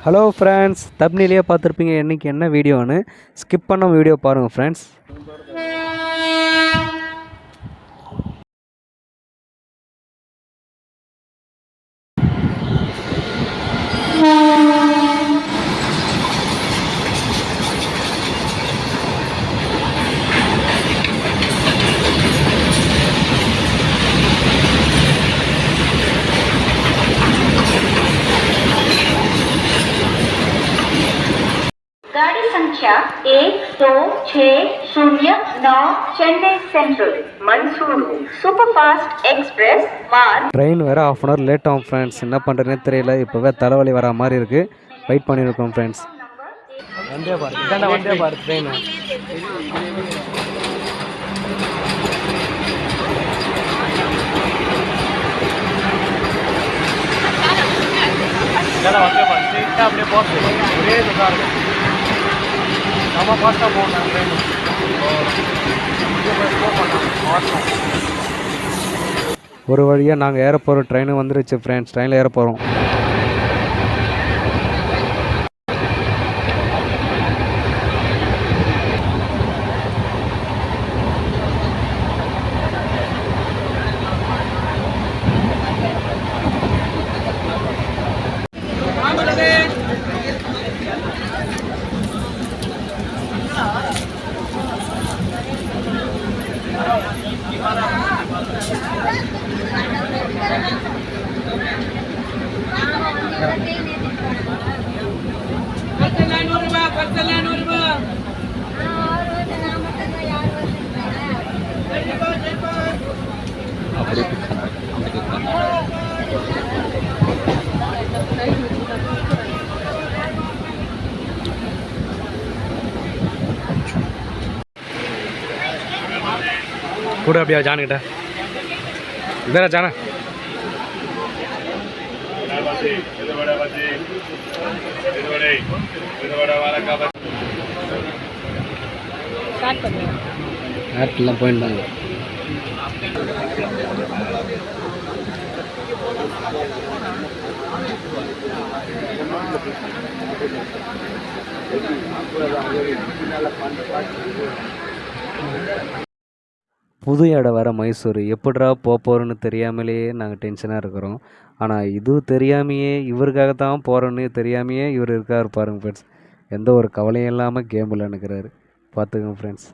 Hello friends, தம்ப்நெயிலே பார்த்துருப்பீங்க இன்றைக்கி என்ன வீடியோன்னு. ஸ்கிப் பண்ண வீடியோ பாருங்கள் ஃப்ரெண்ட்ஸ். गाड़ी संख्या 12609 चेन्नई सेंट्रल मंसूरू सुपरफास्ट एक्सप्रेस मार्ग. ட்ரெயின் வேறு ½ அன் ஹவர் லேட் ஆகும் ஃப்ரெண்ட்ஸ். என்ன பண்ணுறதுனே தெரியல. இப்போவே தலைவலி வர மாதிரி இருக்குது. வெயிட் பண்ணியிருக்கோம் ஃப்ரெண்ட்ஸ். வந்தே பாரு ட்ரெயின். அப்படியே போகிறது ஒரே இதுதான் இருக்குது. நம்ம ஃபாஸ்ட்டாக போகணும் ட்ரெயின். ஒரு வழியாக நாங்கள் ஏற போகிறோம். ட்ரெயின் வந்துருச்சு ஃப்ரெண்ட்ஸ். ட்ரெயினில் ஏற போகிறோம். கூட அப்படியா ஜானுக்கிட்ட வேற ஜானா ஆட்லாம் போயிட்டாங்க. புது இடம் வர மைசூர் எப்படிரா போகிறோன்னு தெரியாமலேயே நாங்கள் டென்ஷனாக இருக்கிறோம். ஆனால் இதுவும் தெரியாமையே இவருக்காக தான் போகிறோன்னு தெரியாமையே இவர் இருக்கார் பாருங்க ஃப்ரெண்ட்ஸ். எந்த ஒரு கவலையும் இல்லாமல் கேம் விளையாண்டுக்கிறாரு. பார்த்துக்கோங்க ஃப்ரெண்ட்ஸ்.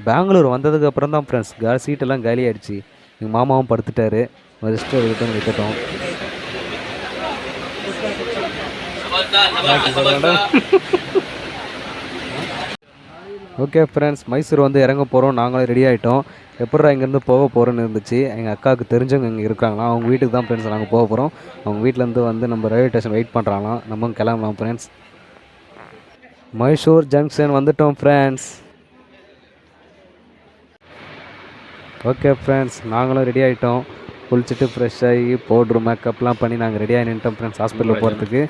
பெங்களூர் வந்ததுக்கு அப்புறம் தான் ஃப்ரெண்ட்ஸ் சீட்டெல்லாம் காலி ஆகிடுச்சு. எங்கள் மாமாவும் படுத்துட்டாரு. ரெஸ்ட் எடுத்துகிட்டு விட்டுட்டோம். ஓகே ஃப்ரெண்ட்ஸ், மைசூர் வந்து இறங்க போகிறோம். நாங்களும் ரெடி ஆகிட்டோம். எப்படா இங்கேருந்து போக போகிறோன்னு இருந்துச்சு. எங்கள் அக்காவுக்கு தெரிஞ்சவங்க இங்கே இருக்காங்களாம். அவங்க வீட்டுக்கு தான் ஃப்ரெண்ட்ஸ் நாங்கள் போக போகிறோம். அவங்க வீட்டிலேருந்து வந்து நம்ம ரயில்வே ஸ்டேஷன் வெயிட் பண்ணுறாங்களாம். நம்ம கிளம்பலாம் ஃப்ரெண்ட்ஸ். மைசூர் ஜங்ஷன் வந்துட்டோம் ஃப்ரெண்ட்ஸ். ஓகே ஃப்ரெண்ட்ஸ், நாங்களும் ரெடி ஆகிட்டோம். குளிச்சுட்டு ஃப்ரெஷ் ஆகி பவுட்ரு மேக்கப்லாம் பண்ணி நாங்கள் ரெடி ஆகி நின்ட்டோம் ஃப்ரெண்ட்ஸ். ஹாஸ்பிட்டலில் போகிறதுக்கு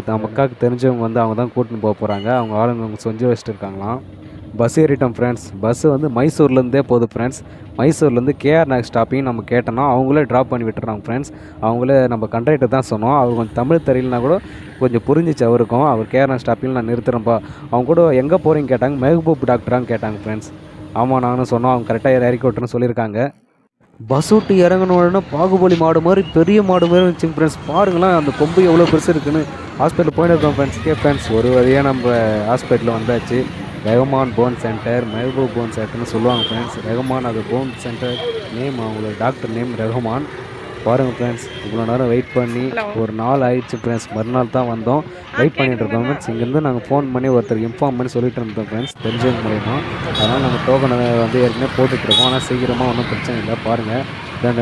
நம்ம அக்காவுக்கு தெரிஞ்சவங்க வந்து அவங்க தான் கூட்டின்னு போக போகிறாங்க. அவங்க ஆளுங்க அவங்க செஞ்சு வச்சுட்டு இருக்காங்களாம். Bus ஏறிட்டோம் friends. பஸ்ஸு வந்து மைசூர்லேருந்தே போகுது ஃப்ரெண்ட்ஸ். மைசூர்லேருந்து கேஆர் நகர் ஸ்டாப்பிங் நம்ம கேட்டோன்னா அவங்களே ட்ராப் பண்ணி விட்டுறாங்க ஃப்ரெண்ட்ஸ். அவங்களே நம்ம கண்டக்டர் தான் சொன்னோம். அவர் கொஞ்சம் தமிழ் தெரியலனா கூட கொஞ்சம் புரிஞ்சிச்சு அவருக்கும். அவர் கேஆர் நகர் ஸ்டாப்பிங்கில் நான் நிறுத்துகிறேன்ப்பா. அவங்க கூட எங்கே போகிறீங்க கேட்டாங்க. மெஹபூப் டாக்டரான்னு கேட்டாங்க ஃப்ரெண்ட்ஸ். ஆமாம் நானும் சொன்னோம். அவங்க கரெக்டாக இறக்கி விட்டுன்னு சொல்லியிருக்காங்க. பஸ் விட்டு இறங்கின உடனே பாகுபலி மாடு மாதிரி பெரிய மாடு மாதிரி இருந்துச்சுங்க ஃப்ரெண்ட்ஸ். பாருங்களேன் அந்த கொம்பு எவ்வளோ பெருசு இருக்குன்னு. ஹாஸ்பிட்டல் போயிட்டு இருக்கோம் ஃப்ரெண்ட்ஸ். ஃப்ரெண்ட்ஸ் ஒரு வழியாக நம்ம ஹாஸ்பிட்டலில் வந்தாச்சு. Rehman phone centre, Mehboob phone சென்டர்னு சொல்லுவாங்க ஃப்ரெண்ட்ஸ். ரெஹமான் அது போன் சென்டர் நேம், அவங்களோட டாக்டர் நேம் ரெஹமான். பாருங்கள் ஃப்ரெண்ட்ஸ், இவ்வளோ நேரம் வெயிட் பண்ணி ஒரு நாள் ஆயிடுச்சு ஃப்ரெண்ட்ஸ். மறுநாள் தான் வந்தோம். வெயிட் பண்ணிகிட்டு இருக்கோம் ஃப்ரெண்ட்ஸ். இங்கேருந்து நாங்கள் ஃபோன் பண்ணி ஒருத்தருக்கு இன்ஃபார்ம் பண்ணி சொல்லிட்டு இருந்தோம் ஃப்ரெண்ட்ஸ், தெரிஞ்சவங்க மூலிமா. அதனால் நம்ம டோக்கனை வந்து ஏற்கனவே போட்டுட்ருக்கோம். ஆனால் சீக்கிரமாக ஒன்றும் பிரச்சனை இல்லை. பாருங்கள்,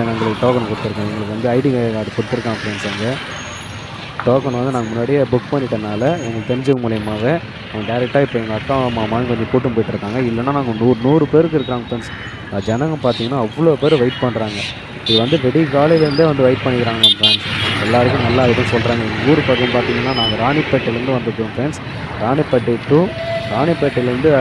எங்களுக்கு டோக்கன் கொடுத்துருக்கோம். எங்களுக்கு வந்து ஐடி கார்டு கொடுத்துருக்கான் ஃப்ரெண்ட்ஸ். அங்கே டோக்கன் வந்து நாங்கள் முன்னாடியே புக் பண்ணிட்டனால எங்களுக்கு தெரிஞ்சவங்க மூலியமாகவே அவங்க டேரெக்டாக இப்போ எங்கள் அக்கா மாமாவும் கொஞ்சம் கூட்டம் போயிட்டுருக்காங்க. இல்லைன்னா நாங்கள் நூறு பேருக்கு இருக்கிறாங்க ஃப்ரெண்ட்ஸ். ஜனங்க பார்த்தீங்கன்னா அவ்வளோ பேர் வெயிட் பண்ணுறாங்க. இது வந்து விடிய காலையிலேருந்தே வந்து வெயிட் பண்ணிக்கிறாங்க ஃப்ரெண்ட்ஸ். எல்லாருக்கும் நல்லா இதுன்னு சொல்கிறாங்க. எங்கள் ஊர் பக்கம் பார்த்தீங்கன்னா நாங்கள் ராணிப்பேட்டையிலேருந்து வந்துருக்கோம் ஃப்ரெண்ட்ஸ். ராணிப்பேட்டையிலேருந்து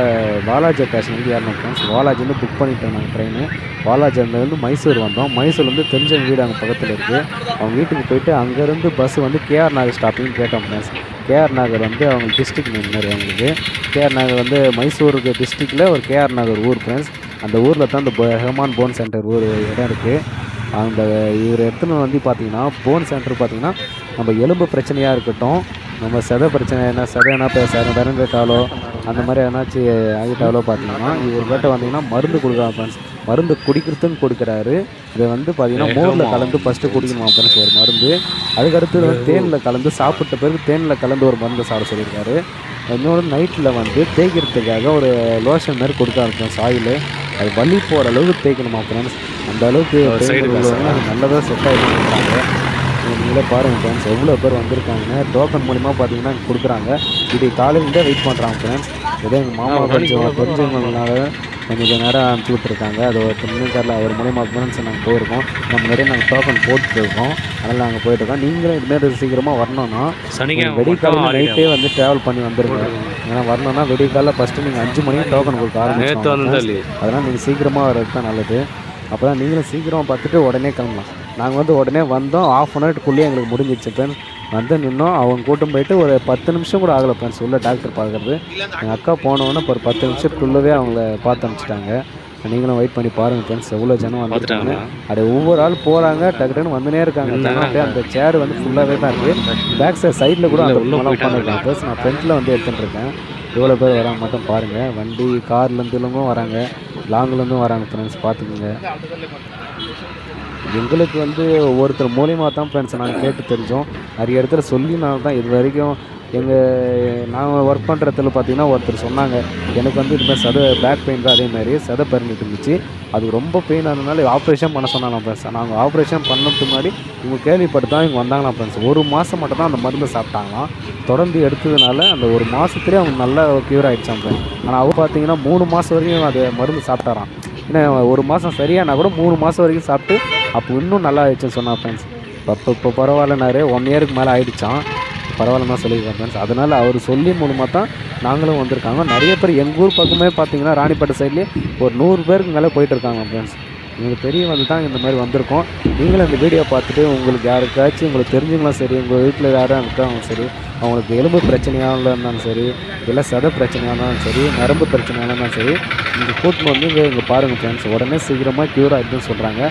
வாலாஜா ஸ்டேஷனுக்கு ஏறணும் ஃப்ரெண்ட்ஸ். வாலாஜிலேருந்து புக் பண்ணிட்டோம் நாங்கள் ட்ரெயின். வாலாஜிலேருந்து மைசூர் வந்தோம். மைசூர்லேருந்து தெரிஞ்ச வீடு அங்கே பக்கத்தில் இருக்குது. அவங்க வீட்டுக்கு போயிட்டு அங்கேருந்து பஸ் வந்து கேஆர் நகர் ஸ்டாப்பிங் கேட்டோம் ஃப்ரெண்ட்ஸ். கேஆர் நகர் வந்து அவங்க டிஸ்ட்ரிக்ட் நேம் மாதிரி அவங்களுக்கு. கேஆர் நகர் வந்து மைசூருக்கு டிஸ்ட்ரிக்டில் ஒரு கேஆர் நகர் ஊர் ஃப்ரெண்ட்ஸ். அந்த ஊரில் தான் இந்த ஹெமான் போன் சென்டர் ஒரு இடம் இருக்குது. அந்த இவர் இடத்துல வந்து பார்த்திங்கன்னா போன் சென்டர் பார்த்திங்கன்னா நம்ம எலும்பு பிரச்சனையாக இருக்கட்டும், நம்ம சதை பிரச்சனை சதைனா இப்போ விரண்டுட்டாலோ அந்த மாதிரி எதனாச்சும் ஆகிட்டாலோ பார்த்திங்கன்னா இவர்கிட்ட வந்தீங்கன்னா மருந்து கொடுக்குறாங்க ஃப்ரெண்ட்ஸ். மருந்து குடிக்கிறதுன்னு கொடுக்குறாரு. இதை வந்து பார்த்திங்கன்னா மோரில் கலந்து ஃபஸ்ட்டு குடிக்கணுமா ஃப்ரெண்ட்ஸ் ஒரு மருந்து. அதுக்கடுத்து வந்து தேனில் கலந்து சாப்பிட்ட பிறகு தேனில் கலந்து ஒரு மருந்து சாப்பிட சொல்லியிருக்காரு. இன்னொரு நைட்டில் வந்து தேய்க்கிறதுக்காக ஒரு லோஷன் மாதிரி கொடுக்க ஃப்ரெண்ட்ஸ். ஆயில் அது வலி போகிற அளவுக்கு தேய்க்கணுமா ஃப்ரெண்ட்ஸ். அந்த அளவுக்கு நல்லதாக செட் ஆகிடுறாங்க. நீங்களே பாருங்கள் ஃப்ரெண்ட்ஸ் எவ்வளோ பேர் வந்திருக்காங்க. டோக்கன் மூலிமா பார்த்தீங்கன்னா கொடுக்குறாங்க. இது காலையிலேருந்தே வெயிட் பண்ணுறாங்க ஃப்ரெண்ட்ஸ். ஏதோ எங்கள் மாமா கொஞ்சம் தெரிஞ்சவங்கனால கொஞ்சம் நேரம் அனுப்பிச்சி விட்ருக்காங்க. அது ஒரு தெரியல அவர் மூலிமா ஃப்ரெண்ட்ஸ் நாங்கள் போயிருக்கோம். நம்ம நிறைய நாங்கள் டோக்கன் போட்டுருக்கோம். அதனால் நாங்கள் போயிட்டுருக்கோம். நீங்களும் இதுமாரி சீக்கிரமாக வரணும்னா வெடிக்காலையில் நைட்டே வந்து ட்ராவல் பண்ணி வந்துருங்க. ஏன்னா வரணும்னா வெடிக்காலில் ஃபஸ்ட்டு நீங்கள் 5 மணிக்கு டோக்கன் கொடுக்க ஆரம்பிச்சு. அதனால் நீங்கள் சீக்கிரமாக வர்றது தான் நல்லது. அப்போ தான் நீங்களும் சீக்கிரமாக பார்த்துட்டு உடனே கிளம்பலாம். நாங்கள் வந்து உடனே வந்தோம். 1/2 ஹவர்க்குள்ளேயே எங்களுக்கு முடிஞ்சிடுச்சு ஃப்ரெண்ட்ஸ். வந்து நின்னோம். அவங்க கூட்டம் போயிட்டு ஒரு 10 நிமிஷம் கூட ஆகலை ஃப்ரெண்ட்ஸ் உள்ள டாக்டர் பார்க்குறது. எங்கள் அக்கா போனோன்னே ஒரு 10 நிமிஷத்துக்குள்ளவே அவங்கள பார்த்து அனுப்பிச்சிட்டாங்க. நீங்களும் வெயிட் பண்ணி பாருங்கள் ஃப்ரெண்ட்ஸ் எவ்வளோ ஜனம் வந்துட்டாங்க. அப்படியே ஒவ்வொரு ஆள் போகிறாங்க டக்குன்னு வந்துனே இருக்காங்க. அப்படியே அந்த சேர் வந்து ஃபுல்லாகவே தான் இருக்குது. பேக் சைடில் கூட அந்த உள்ளே உட்காந்துருக்காங்க ப்ளஸ் நான் ஃப்ரண்ட்டில் வந்து எடுத்துகிட்டு இருக்கேன். எவ்வளோ பேர் வராங்க மட்டும் பாருங்கள். வண்டி கார்லேருந்துலும் வராங்க, லாங்லேருந்தும் வராங்க ஃப்ரெண்ட்ஸ் பார்த்துக்குங்க. எங்களுக்கு வந்து ஒருத்தர் மூலியமாக தான் ஃப்ரெண்ட்ஸ் நாங்கள் கேட்டு தெரிஞ்சோம். நிறைய இடத்துல சொல்லினால தான் இது வரைக்கும் நாங்கள் ஒர்க் பண்ணுறதுல பார்த்திங்கன்னா ஒருத்தர் சொன்னாங்க எனக்கு வந்து இதுமாதிரி சதை பேக் பெயின் தான் அதேமாதிரி சதை பரணிட்டு இருந்துச்சு. அது ரொம்ப பெயின் ஆனதுனால ஆப்ரேஷன் பண்ண சொன்னாங்களாம் ஃப்ரெண்ட்ஸ். நாங்கள் ஆப்ரேஷன் பண்ணதுக்கு முன்னாடி இவங்க கேள்விப்பட்டு தான் இவங்க வந்தாங்களாம் ஃப்ரெண்ட்ஸ். 1 மாதம் மட்டும் தான் அந்த மருந்து சாப்பிட்டாங்களாம். தொடர்ந்து எடுத்ததுனால அந்த 1 மாதத்துலேயே அவங்க நல்லா க்யூர் ஆகிடுச்சான் ஃப்ரெண்ட்ஸ். ஆனால் அவங்க பார்த்தீங்கன்னா 3 மாதம் வரைக்கும் அது மருந்து சாப்பிட்டாராம். ஏன்னா 1 மாதம் சரியானா கூட 3 மாதம் வரைக்கும் சாப்பிட்டு அப்போ இன்னும் நல்லா ஆயிடுச்சுன்னு சொன்னான் ஃப்ரெண்ட்ஸ். இப்போ பரவாயில்லனாரு 1 இயருக்கு மேலே ஆகிடுச்சான். பரவாயில்லன்னு தான் சொல்லியிருக்கேன் ஃப்ரெண்ட்ஸ். அதனால் அவர் சொல்லி மூலமாக தான் நாங்களும் வந்திருக்காங்க. நிறைய பேர் எங்கள் ஊர் பக்கமே பார்த்தீங்கன்னா ராணிப்பேட்டை சைட்லேயே ஒரு 100 பேருக்கு மேலே போயிட்டுருக்காங்க ஃப்ரெண்ட்ஸ். எங்களுக்கு தெரிய வந்து தான் இந்த மாதிரி வந்திருக்கோம். நீங்களும் இந்த வீடியோ பார்த்துட்டு உங்களுக்கு யாருக்காச்சும் உங்களுக்கு தெரிஞ்சவங்களும் சரி, உங்கள் வீட்டில் யாரும் இருக்காங்க சரி, அவங்களுக்கு எலும்பு பிரச்சனையாக இருந்தாலும் சரி, இல்லை சதை பிரச்சனையாக இருந்தாலும் சரி, நரம்பு பிரச்சனையாக இருந்தாலும் சரி, இங்கே கூட்டின்னு வந்து இங்கே பாருங்கள் ஃப்ரெண்ட்ஸ். உடனே சீக்கிரமாக க்யூர் ஆகிடுதுன்னு சொல்கிறாங்க.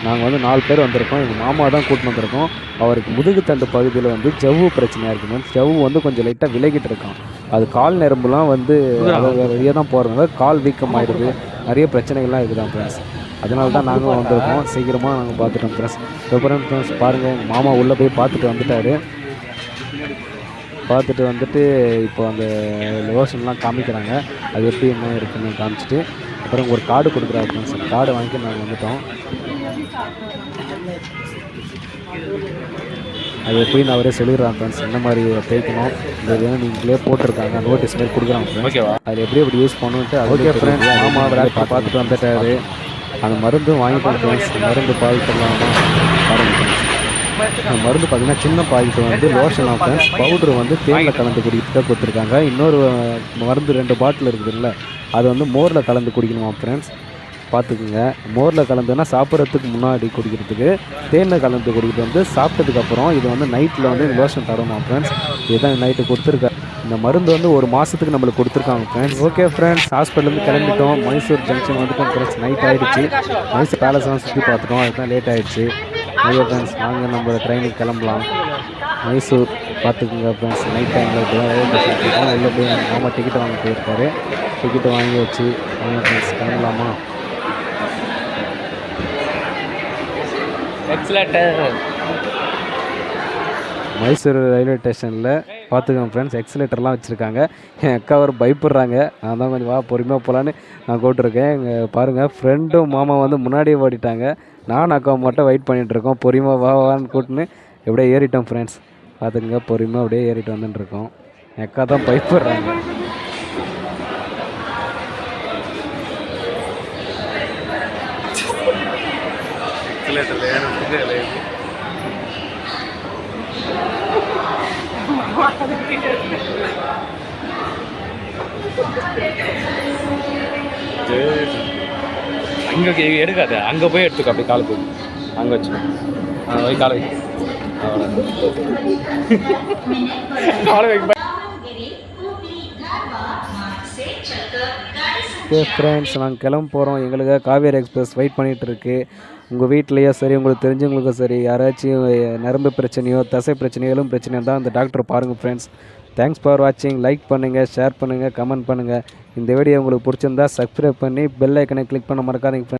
நாங்கள் வந்து 4 பேர் வந்திருக்கோம். எங்கள் மாமா தான் கூட்டின்னு வந்திருக்கோம். அவருக்கு முதுகுத்தண்டு பகுதியில் வந்து ஜவ்வு பிரச்சனையாக இருக்குது ஃப்ரெண்ட்ஸ். ஜவ்வு வந்து கொஞ்சம் லைட்டாக விலகிட்டு இருக்கான். அது கால் நரம்புலாம் வந்து வெளியே தான் போகிறவங்க கால் வீக்கம் ஆகிடுது. நிறைய பிரச்சனைகள்லாம் இருக்குதான் ஃப்ரெண்ட்ஸ். அதனால தான் நாங்களும் வந்திருக்கோம். சீக்கிரமாக நாங்கள் பார்த்துட்டோம் ஃப்ரெண்ட்ஸ். அப்புறம் ஃப்ரெண்ட்ஸ் பாருங்கள் எங்கள் மாமா உள்ளே போய் பார்த்துட்டு வந்துட்டார். பார்த்துட்டு வந்துட்டு இப்போ அந்த லோஷன்லாம் காமிக்கிறாங்க. அது எப்படி என்ன இருக்குன்னு காமிச்சிட்டு அப்புறம் ஒரு கார்டு கொடுக்குறாரு ஃப்ரெண்ட்ஸ். அந்த கார்டு வாங்கி நாங்கள் வந்துட்டோம். அது எப்படின்னு அவரே சொல்லிடுறாங்க ஃப்ரெண்ட்ஸ். இந்த மாதிரி தேய்க்கணும், இந்த வேணும் நீங்களே போட்டிருக்காங்க நோட்டீஸ் மாதிரி கொடுக்குறாங்க ஃப்ரெண்ட்ஸ். அதில் எப்படி யூஸ் பண்ணுன்ட்டு அது ஓகே ஃப்ரெண்ட்ஸ். மாமா விளையாட்டு பார்த்துட்டு வந்துட்டாரு. அந்த மருந்து வாங்கிட்டோம் ஃப்ரெண்ட்ஸ். மருந்து பாக்கெட்லாம் பாருங்கள் ஃப்ரெண்ட்ஸ். அந்த மருந்து பார்த்திங்கன்னா சின்ன பாக்கெட்டு வந்து லோஷனாக ஃப்ரெண்ட்ஸ். பவுட்ரு வந்து தேனில் கலந்து குடிக்கிறதுக்காக கொடுத்துருக்காங்க. இன்னொரு மருந்து 2 பாட்டில் இருக்குதுல்ல அது வந்து மோரில் கலந்து குடிக்கணுமா ஃப்ரெண்ட்ஸ். பார்த்துக்குங்க. மோரில் கலந்துன்னா சாப்பிட்றதுக்கு முன்னாடி குடிக்கிறதுக்கு, தேனில் கலந்து குடிக்கிறது வந்து சாப்பிட்டதுக்கப்புறம். இது வந்து நைட்டில் வந்து லோஷன் தரணுமா ஃப்ரெண்ட்ஸ். இதுதான் நைட்டு கொடுத்துருக்காரு. இந்த மருந்து வந்து 1 மாதத்துக்கு நம்மளுக்கு கொடுத்துருக்காங்க ஃப்ரெண்ட்ஸ். ஓகே ஃப்ரெண்ட்ஸ், ஹாஸ்பிட்டலுக்கு கிளம்பிட்டோம். மைசூர் ஜங்ஷன் வந்துட்டோம் ஃப்ரெண்ட்ஸ். நைட் ஆகிடுச்சு. மைசூர் பேலஸ்லாம் சுற்றி பார்த்துட்டோம். அதுதான் லேட் ஆகிடுச்சு. ஓகே ஃப்ரெண்ட்ஸ், வாங்க நம்ம ட்ரெயினுக்கு கிளம்பலாம். மைசூர் பார்த்துக்குங்க ஃப்ரெண்ட்ஸ். நைட் டைமில் இப்போ தான் ரயில்வே ஸ்டேஷன் இருக்கோம். உள்ளே போய் மாமா டிக்கெட் வாங்க போயிருக்காரு. டிக்கெட்டு வாங்கி வச்சு வாங்க ஃப்ரெண்ட்ஸ் கிளம்பலாமா. மைசூர் ரயில்வே ஸ்டேஷனில் பார்த்துக்கோங்க ஃப்ரெண்ட்ஸ். எக்ஸலேட்டர்லாம் வச்சுருக்காங்க. என் அக்கா அவர் பயப்படுறாங்க. நான் தான் கொஞ்சம் வா பொறுமையாக போகலான்னு நான் கூப்பிட்ருக்கேன். இங்கே பாருங்கள் ஃப்ரெண்டும் மாமா வந்து முன்னாடியே ஓடிட்டாங்க. நான் அக்கா மட்டும் வெயிட் பண்ணிகிட்ருக்கோம். பொறுமையாக வான்னு கூட்டின்னு எப்படியே ஏறிட்டோம் ஃப்ரெண்ட்ஸ். பார்த்துங்க பொறுமையாக அப்படியே ஏறிட்டு வந்துட்டுருக்கோம். எக்கா தான் பயப்படுறாங்க. அங்கே எடுக்காத, அங்கே போய் எடுத்துக்கோ, அப்படி காலை போய் அங்கே வச்சுக்கோ. வை காலை வை. காலை வை. ஓகே ஃப்ரெண்ட்ஸ், நாங்கள் கிளம்ப போகிறோம். எங்களுக்கு காவேரி எக்ஸ்பிரஸ் வெயிட் பண்ணிகிட்ருக்கு. உங்கள் வீட்லேயோ சரி, உங்களுக்கு தெரிஞ்சவங்களுக்கும் சரி, யாராச்சும் நரம்பு பிரச்சனையோ தசை பிரச்சனையோ எலும்பு பிரச்சனையோ தான் அந்த டாக்டரை பாருங்கள் ஃப்ரெண்ட்ஸ். தேங்க்ஸ் ஃபார் வாட்சிங். லைக் பண்ணுங்கள், ஷேர் பண்ணுங்கள், கமெண்ட் பண்ணுங்கள். இந்த வீடியோ உங்களுக்கு பிடிச்சிருந்தா சப்ஸ்கிரைப் பண்ணி பெல் ஐக்கனை கிளிக் பண்ண மறக்காதீங்க ஃப்ரெண்ட்ஸ்.